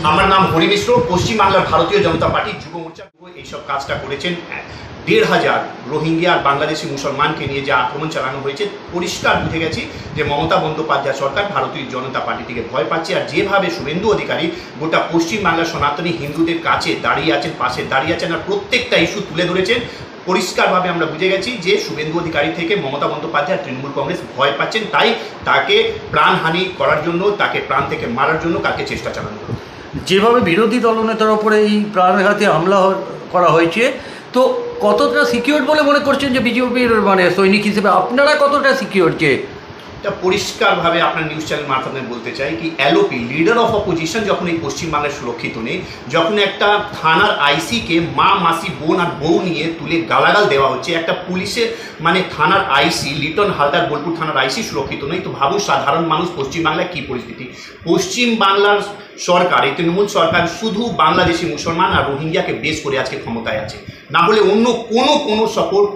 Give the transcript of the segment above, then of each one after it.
আমার নাম হরি মিশ্র। পশ্চিমবাংলার ভারতীয় জনতা পার্টি যুব মোর্চা এইসব কাজটা করেছেন। ১,৫০০ রোহিঙ্গা আর বাংলাদেশি মুসলমানকে নিয়ে যে আক্রমণ চালানো হয়েছে, পরিষ্কার বুঝে গেছি যে মমতা বন্দ্যোপাধ্যায় সরকার ভারতীয় জনতা পার্টি থেকে ভয় পাচ্ছে। আর যেভাবে শুভেন্দু অধিকারী গোটা পশ্চিমবাংলার সনাতনী হিন্দুদের কাছে দাঁড়িয়ে আছেন, পাশে দাঁড়িয়ে আছেন আর প্রত্যেকটা ইস্যু তুলে ধরেছেন, পরিষ্কারভাবে আমরা বুঝে গেছি যে শুভেন্দু অধিকারী থেকে মমতা বন্দ্যোপাধ্যায় তৃণমূল কংগ্রেস ভয় পাচ্ছেন। তাই তাকে প্রাণহানি করার জন্য, তাকে প্রাণ থেকে মারার জন্য কালকে চেষ্টা চালানো হলো। যেভাবে বিরোধী দলনেতার ওপরে এই প্রাণঘাতী হামলা করা হয়েছে, তো কতটা সিকিউর বলে মনে করছেন যে বিজেপির সৈনিক হিসেবে আপনারা কতটা সিকিউর? যে এটা পরিষ্কারভাবে আপনার নিউজ চ্যানেল মারফতে বলতে চাই কি এলওপি লিডার অফ অপোজিশন যখন এই পশ্চিমবাংলায় সুরক্ষিত নেই, যখন একটা থানার আইসিকে মা, মাসি, বোন আর বউ নিয়ে তুলে গালাগাল দেওয়া হচ্ছে, একটা পুলিশের থানার আইসি লিটন হালদার বোলপুর থানার আইসি সুরক্ষিত নেই, তো ভাবুন সাধারণ মানুষ পশ্চিমবাংলায় কী পরিস্থিতি। পশ্চিমবাংলার সরকার, এই তৃণমূল সরকার শুধু বাংলাদেশি মুসলমান আর রোহিঙ্গাকে বেস করে আজকে ক্ষমতায় আছে, না হলে অন্য কোনো সাপোর্ট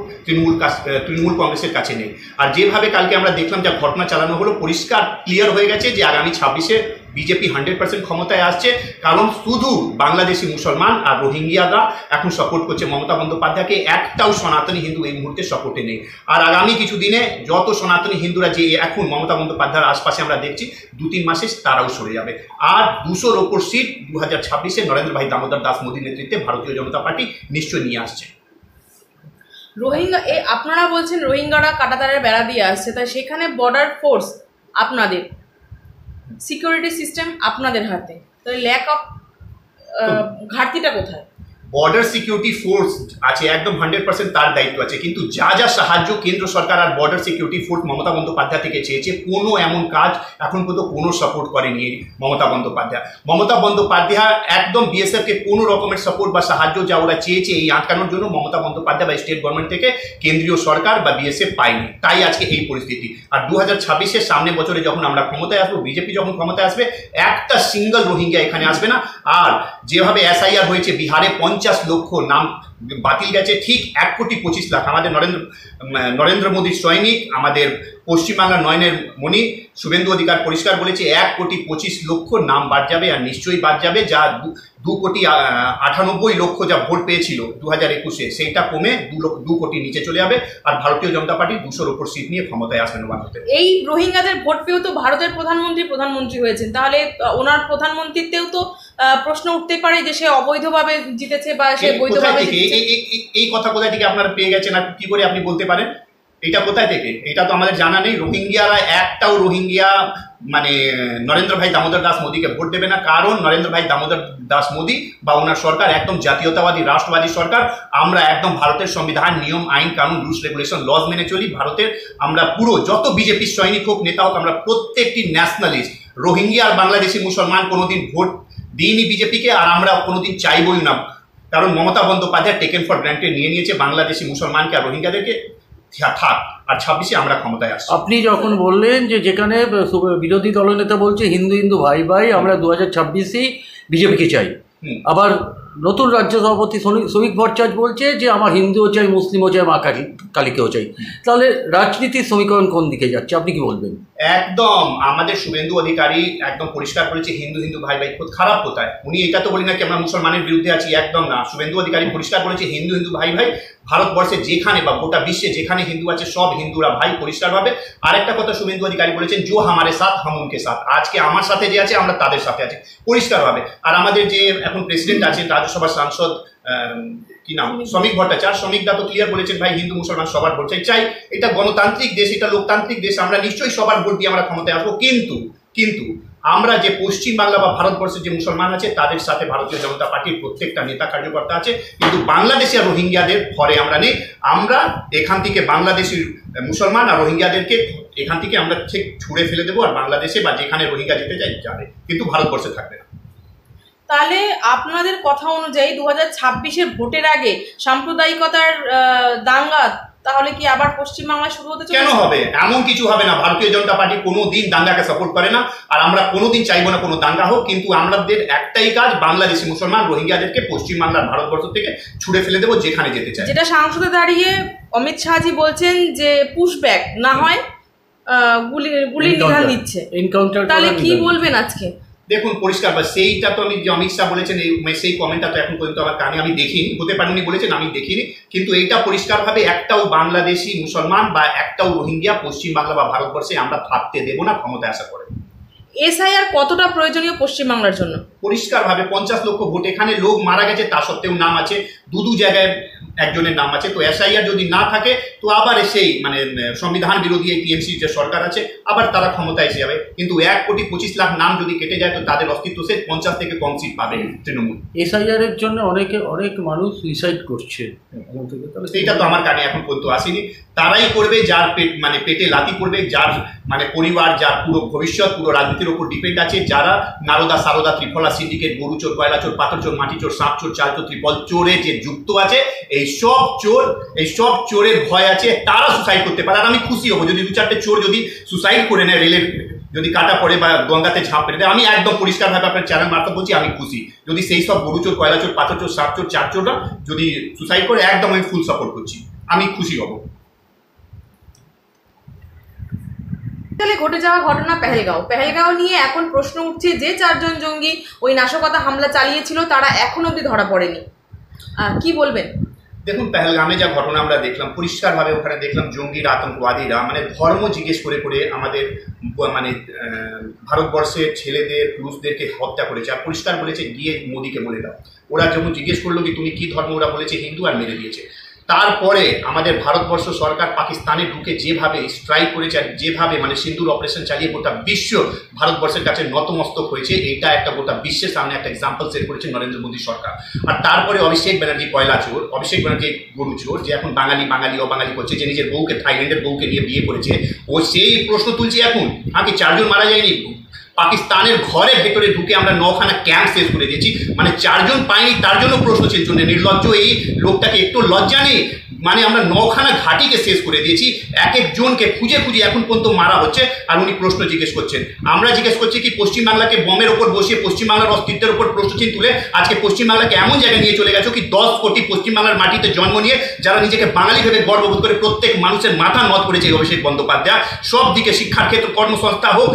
তৃণমূল কংগ্রেসের কাছে নেই। আর যেভাবে কালকে আমরা দেখলাম যা ঘটনা চালানো হলো, পরিষ্কার ক্লিয়ার হয়ে গেছে যে আগামী ২৬-এ বিজেপি 100% ক্ষমতায় আসছে, কারণ শুধু বাংলাদেশি মুসলমান আর রোহিঙ্গিয়ারা এখন সাপোর্ট করছে মমতা বন্দ্যোপাধ্যায়কে। একটাও সনাতনী হিন্দু এই মুহূর্তে সাপোর্টে নেই। আর আগামী কিছু দিনে যত সনাতনী হিন্দুরা যে এখন মমতা বন্দ্যোপাধ্যায়ের আশপাশে আমরা দেখছি, ২-৩ মাসে তারাও সরে যাবে। আর ২০০-র ওপর সিট 2026-এ নরেন্দ্র ভাই দামোদর দাস মোদীর নেতৃত্বে ভারতীয় জনতা পার্টি নিশ্চয়ই নিয়ে আসছে। রোহিঙ্গা আপনারা বলছেন রোহিঙ্গারা কাঁটাতারের বেড়া দিয়ে আসছে, তাই সেখানে বর্ডার ফোর্স আপনাদের, সিকিউরিটি সিস্টেম আপনাদের হাতে, তাই ল্যাক অফ ঘাটতিটা কোথায়? বর্ডার সিকিউরিটি ফোর্স আছে, একদম 100% তার দায়িত্ব আছে, কিন্তু যা যা সাহায্য কেন্দ্র সরকার আর border security force Mamata Bandyopadhyay থেকে চেয়েছে, কোনো এমন কাজ এখন পর্যন্ত কোনো সাপোর্ট করেনি মমতা বন্দ্যোপাধ্যায়। মমতা বন্দ্যোপাধ্যায় একদম বিএসএফকে কোনো রকমের সাপোর্ট বা সাহায্য যা ওরা চেয়েছে এই আটকানোর জন্য, মমতা বন্দ্যোপাধ্যায় বা স্টেট গভর্নমেন্ট থেকে কেন্দ্রীয় সরকার বা বিএসএফ পায়নি। তাই আজকে এই পরিস্থিতি। আর 2026-এর সামনে বছরে যখন আমরা ক্ষমতায় আসবো, বিজেপি যখন ক্ষমতায় আসবে, একটা সিঙ্গল রোহিঙ্গা এখানে আসবে না। আর যেভাবে এসআইআর হয়েছে বিহারে 50 লক্ষ নাম বাতিল গেছে, ঠিক 1,25,00,000 আমাদের নরেন্দ্র মোদীর সৈনিক, আমাদের পশ্চিমবাংলার নয়নের মণি শুভেন্দু অধিকার পরিষ্কার বলেছে 1,25,00,000 নাম বাদ যাবে। আর নিশ্চয়ই বাদ যাবে। যা 2,98,00,000 যা ভোট পেয়েছিল 2021-এ, সেইটা কমে 2 কোটির নিচে চলে যাবে। আর ভারতীয় জনতা পার্টি 200-র ওপর সিট নিয়ে ক্ষমতায় আসবেন ভারতে। এই রোহিঙ্গাদের ভোট পেয়েও তো ভারতের প্রধানমন্ত্রী হয়েছেন, তাহলে ওনার প্রধানমন্ত্রীতেও তো প্রশ্ন উঠতে পারে যে সে অবৈধভাবে জিতেছে বা সে বৈধভাবে জিতেছে। এই কথা কোথায় থেকে আপনারা পেয়ে গেছেন আর কি করে আপনি বলতে পারেন? এটা কোথায় থেকে? এটা তো আমাদের জানা নেই। রোহিঙ্গিয়ারা একটাও রোহিঙ্গিয়া নরেন্দ্র ভাই দামোদর দাস মোদীকে ভোট দেবে না, কারণ নরেন্দ্র ভাই দামোদর দাস মোদী বা ওনার সরকার একদম জাতীয়তাবাদী রাষ্ট্রবাদী সরকার। আমরা একদম ভারতের সংবিধান, নিয়ম, আইন, কানুন, রুলস, রেগুলেশন, লজ মেনে চলি। ভারতের আমরা পুরো যত বিজেপির সৈনিক হোক, নেতা হোক, আমরা প্রত্যেকটি ন্যাশনালিস্ট। রোহিঙ্গিয়া আর বাংলাদেশি মুসলমান কোনোদিন ভোট দিইনি বিজেপিকে, আর আমরা কোনোদিন চাইবই না, কারণ মমতা বন্দ্যোপাধ্যায় টেকেন ফর গ্রান্টে নিয়ে নিয়েছে বাংলাদেশি মুসলমানকে আর রোহিঙ্গাদেরকে। থাক, আর 26-এ আমরা ক্ষমতায় আসছি। আপনি যখন বললেন যে যেখানে বিরোধী দলনেতা বলছে হিন্দু হিন্দু ভাই ভাই, আমরা 2026-এই বিজেপিকে চাই, আবার নতুন রাজ্য সভাপতি শ্রমিক ভট্টাচার্য বলছে যে আমার হিন্দুও চাই, মুসলিমও চাই, মা কালীকেও চাই, তাহলে রাজনীতির সমীকরণ কোন দিকে যাচ্ছে আপনি কি বলবেন? একদম আমাদের শুভেন্দু অধিকারী একদম পরিষ্কার করেছে হিন্দু হিন্দু ভাই ভাই খারাপ কোথায়। উনি এটা তো বলি না কি আমরা মুসলমানের বিরুদ্ধে আছি, একদম না। শুভেন্দু অধিকারী পরিষ্কার করেছে হিন্দু হিন্দু ভাই ভাই, ভারতবর্ষে যেখানে বা গোটা বিশ্বে যেখানে হিন্দু আছে সব হিন্দুরা ভাই, পরিষ্কারভাবে। আরেকটা কথা শুভেন্দু অধিকারী বলেছেন, জো হামারে সাথ হাম উনকে সাথ। আজকে আমার সাথে যে আছে আমরা তাদের সাথে আছি, পরিষ্কারভাবে। আর আমাদের যে এখন প্রেসিডেন্ট আছেন রাজ্যসভার সাংসদ কি নাম, শ্রমিক ভট্টাচার্য, শ্রমিকদা তো ক্লিয়ার বলেছেন ভাই হিন্দু মুসলমান সবার ভোট চাই। এটা গণতান্ত্রিক দেশ, এটা লোকতান্ত্রিক দেশ, আমরা নিশ্চয়ই সবার ভোট দিয়ে আমরা ক্ষমতায় আসবো। কিন্তু আমরা যে পশ্চিমবাংলা বা ভারতবর্ষের যে মুসলমান আছে তাদের সাথে ভারতীয় জনতা পার্টির প্রত্যেকটা নেতা কার্যকর্তা আছে, কিন্তু বাংলাদেশি আর রোহিঙ্গাদের ঘরে আমরা নেই। আমরা এখান থেকে বাংলাদেশি মুসলমান আর রোহিঙ্গাদেরকে এখান থেকে আমরা ঠিক ছুঁড়ে ফেলে দেবো, আর বাংলাদেশে বা যেখানে রোহিঙ্গা যেতে চাই যাবে, কিন্তু ভারতবর্ষে থাকবে না। তাহলে আপনাদের কথা অনুযায়ী 2026-এর ভোটের আগে সাম্প্রদায়িকতার দাঙ্গা তাহলে কি আবার পশ্চিমবাংলায় শুরু হতে চলেছে? কেন হবে? এমন কিছু হবে না। ভারতীয় জনতা পার্টি কোনোদিন দাঙ্গাকে সাপোর্ট করে না, আর আমরা কোনোদিন চাইবো না কোনো দাঙ্গা হোক। কিন্তু আমাদের একটাই কাজ, বাংলাদেশি মুসলমান রোহিঙ্গাদেরকে পশ্চিমবাংলার ভারতবর্ষ থেকে ছুড়ে ফেলে দেবো যেখানে যেতে চাই। যেটা সংসদে দাঁড়িয়ে অমিত শাহজি বলছেন যে পুশব্যাক না হয় গুলির নিধন নিচ্ছে, তাহলে কি বলবেন আজকে? দেখুন পরিষ্কার, বা সেইটা তো আমি যে অমিত শাহ বলেছেন সেই কমেন্টটা তো এখন পর্যন্ত আমার কানে আমি দেখিনি, হতে পারে উনি বলেছেন আমি দেখিনি, কিন্তু এইটা পরিষ্কারভাবে একটাও বাংলাদেশি মুসলমান বা একটাও রোহিঙ্গা পশ্চিমবাংলা বা ভারতবর্ষে আমরা থাকতে দেবো না, ক্ষমতায় আসা করে। এসআইআর কতটা প্রয়োজনীয় পশ্চিমবাংলার জন্য? পরিষ্কারভাবে 50 লক্ষ ভোট, এখানে লোক মারা গেছে তা সত্ত্বেও নাম আছে, দু জায়গায় একজনের নাম আছে, তো এসআইআর যদি না থাকে তো আবার সেই মানে সংবিধান বিরোধী এই টিএমসি যে সরকার আছে আবার তারা ক্ষমতায় এসে যাবে, কিন্তু 1,25,00,000 নাম যদি কেটে যায় তো তাদের অস্তিত্ব সে 50 থেকে কম সিট পাবে তৃণমূল। এসআইআর এর জন্য অনেক মানুষ সুইসাইড করছে, এইটা তো আমার কানে এখন পর্যন্ত আসেনি। তারাই করবে যার মানে পেটে লাথি পড়বে, যার মানে পরিবার, যার পুরো ভবিষ্যৎ পুরো রাজনীতির উপর ডিপেন্ড আছে, যারা নারদা সারদা ত্রিফলা সিন্ডিকেট, গরু চোর, কয়লা চোর, পাথর চোর, মাটি চোর, সাপ চোর, চাল চোর, ত্রিপল চোরে যে যুক্ত আছে, এই সব চোরের ভয় আছে, তারা সুসাইড করতে পারে। আর আমি খুশি হবো যদি 2-4টে চোর যদি সুসাইড করে নেয়, রেলের যদি কাটা পড়ে বা গঙ্গাতে ঝাঁপ পেরে দেয়, আমি একদম পরিষ্কারভাবে আপনার চ্যানেল মারফত বলছি আমি খুশি। যদি সেই সব গরু চোর, কয়লা চোর, পাথর চোর, সাপ চোর, চার চোররা যদি সুসাইড করে, একদম আমি ফুল সাপোর্ট করছি, আমি খুশি হব। ঘটে যাওয়া ঘটনা পেহেলগাঁও নিয়ে এখন প্রশ্ন উঠছে যে 4 জন জঙ্গি ওই নাশকতা হামলা চালিয়েছিল তারা এখন অবধি ধরা পড়েনি, কি বলবেন? দেখুন পেহেলগামে যা ঘটনা আমরা দেখলাম, পরিষ্কারভাবে ওখানে দেখলাম জঙ্গিরা, আতঙ্কবাদীরা মানে ধর্ম জিজ্ঞেস করে আমাদের মানে ভারতবর্ষের ছেলেদের পুরুষদেরকে হত্যা করেছে, আর পরিষ্কার বলেছে গিয়ে মোদিকে বলে দাও। ওরা যখন জিজ্ঞেস করলো কি তুমি কি ধর্ম, ওরা বলেছে হিন্দু, আর মেরে দিয়েছে। তারপরে আমাদের ভারতবর্ষ সরকার পাকিস্তানে ঢুকে যেভাবে স্ট্রাইক করেছে, আর যেভাবে মানে সিন্দুর অপারেশন চালিয়ে গোটা বিশ্ব ভারতবর্ষের কাছে নতমস্তক হয়েছে, এটা একটা গোটা বিশ্বের সামনে একটা এক্সাম্পল সেট করেছে নরেন্দ্র মোদী সরকার। আর তারপরে অভিষেক ব্যানার্জি কয়লা চোর, অভিষেক ব্যানার্জি গরু চোর, যে এখন বাঙালি অবাঙালি করছে, যে নিজের বউকে থাইল্যান্ডের বউকে নিয়ে বিয়ে করেছে, ও সেই প্রশ্ন তুলছে এখন আগে 4 জন মারা যায়নি, পাকিস্তানের ঘরের ভেতরে ঢুকে আমরা 9খানা ক্যাম্প শেষ করে দিয়েছি, মানে 4 জন পাইনি তার জন্য প্রশ্ন ছিল, নির্লজ্জ এই লোকটাকে একটু লজ্জা নেই, মানে আমরা 9খানা ঘাটিকে শেষ করে দিয়েছি, এক একজনকে খুঁজে এখন পর্যন্ত মারা হচ্ছে, আর উনি প্রশ্ন জিজ্ঞেস করছেন। আমরা জিজ্ঞেস করছি কি পশ্চিমবাংলাকে বমের ওপর বসিয়ে পশ্চিমবাংলার অস্তিত্বের উপর প্রশ্নচিহ্ন তুলে আজকে পশ্চিমবাংলাকে এমন জায়গায় নিয়ে চলে গেছো কি 10 কোটি পশ্চিমবাংলার মাটিতে জন্ম নিয়ে যারা নিজেকে বাঙালি ভেবে গর্ববোধ করে প্রত্যেক মানুষের মাথা নত করেছে এই অভিষেক বন্দ্যোপাধ্যায়, সব দিকে শিক্ষার ক্ষেত্র, কর্মসংস্থা হোক,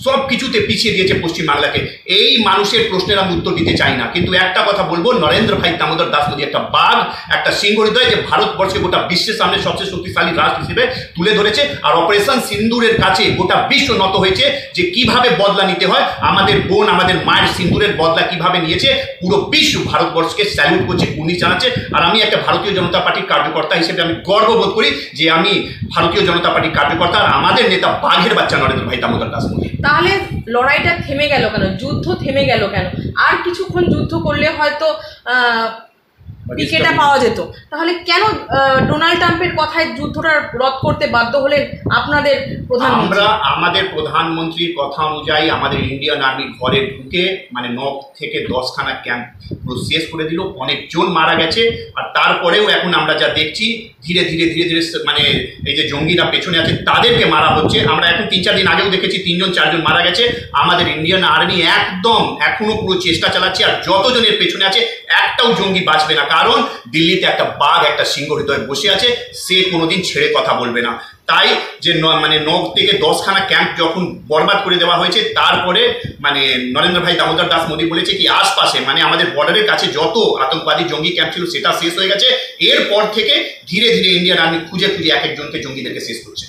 সব কিছুতে পিছিয়ে দিয়েছে পশ্চিমবাংলাকে। এই মানুষের প্রশ্নের আমি উত্তর দিতে চাই না, কিন্তু একটা কথা বলবো, নরেন্দ্র ভাই দামোদর দাস মোদী একটা বাঘ, একটা সিংহ হৃদয়, যে ভারতবর্ষকে গোটা বিশ্বের সামনে সবচেয়ে শক্তিশালী রাষ্ট্র হিসেবে তুলে ধরেছে, আর অপারেশন সিন্দুরের কাছে গোটা বিশ্ব নত হয়েছে যে কিভাবে বদলা নিতে হয়, আমাদের বোন আমাদের মায়ের সিন্দুরের বদলা কিভাবে নিয়েছে, পুরো বিশ্ব ভারতবর্ষকে স্যালুট করছে, কুর্নিশ জানাচ্ছে। আর আমি একটা ভারতীয় জনতা পার্টির কার্যকর্তা হিসেবে আমি গর্ববোধ করি যে আমি ভারতীয় জনতা পার্টির কার্যকর্তা, আর আমাদের নেতা বাঘের বাচ্চা নরেন্দ্র ভাই দামোদর দাস মোদী। তাহলে লড়াইটা থেমে গেল কেন, যুদ্ধ থেমে গেল কেন? আর কিছুক্ষণ যুদ্ধ করলে হয়তো টিকেটা পাওয়া যেত, তাহলে কেন ডোনাল্ড ট্রাম্পের কথায় যুদ্ধটা রদ করতে বাধ্য হলেন আপনাদের প্রধানমন্ত্রী? আমরা আমাদের প্রধানমন্ত্রীর কথা অনুযায়ী আমাদের ইন্ডিয়ান আর্মির ঘরে ঢুকে মানে 9 থেকে 10খানা ক্যাম্প পুরো শেষ করে দিল, অনেকজন মারা গেছে, আর তারপরেও এখন আমরা যা দেখছি ধীরে ধীরে মানে এই যে জঙ্গিরা পেছনে আছে তাদেরকে মারা হচ্ছে। আমরা এখন 3-4 দিন আগেও দেখেছি 3-4 জন মারা গেছে। আমাদের ইন্ডিয়ান আর্মি একদম এখনো পুরো চেষ্টা চালাচ্ছে, আর যতজনের পেছনে আছে একটাও জঙ্গি বাঁচবে না, কারণ দিল্লিতে একটা বাঘ, একটা সিংহ হৃদয় বসে আছে, সে কোনোদিন ছেড়ে কথা বলবে না। তাই যে মানে 9 থেকে 10খানা ক্যাম্প যখন বরবাদ করে দেওয়া হয়েছে, তারপরে মানে নরেন্দ্র ভাই দামোদর দাস মোদী বলেছে কি আশপাশে মানে আমাদের বর্ডারের কাছে যত আতঙ্কবাদী জঙ্গি ক্যাম্প ছিল সেটা শেষ হয়ে গেছে, এরপর থেকে ধীরে ধীরে ইন্ডিয়ান আর্মি খুঁজে এক একজনকে জঙ্গিদেরকে শেষ করছে।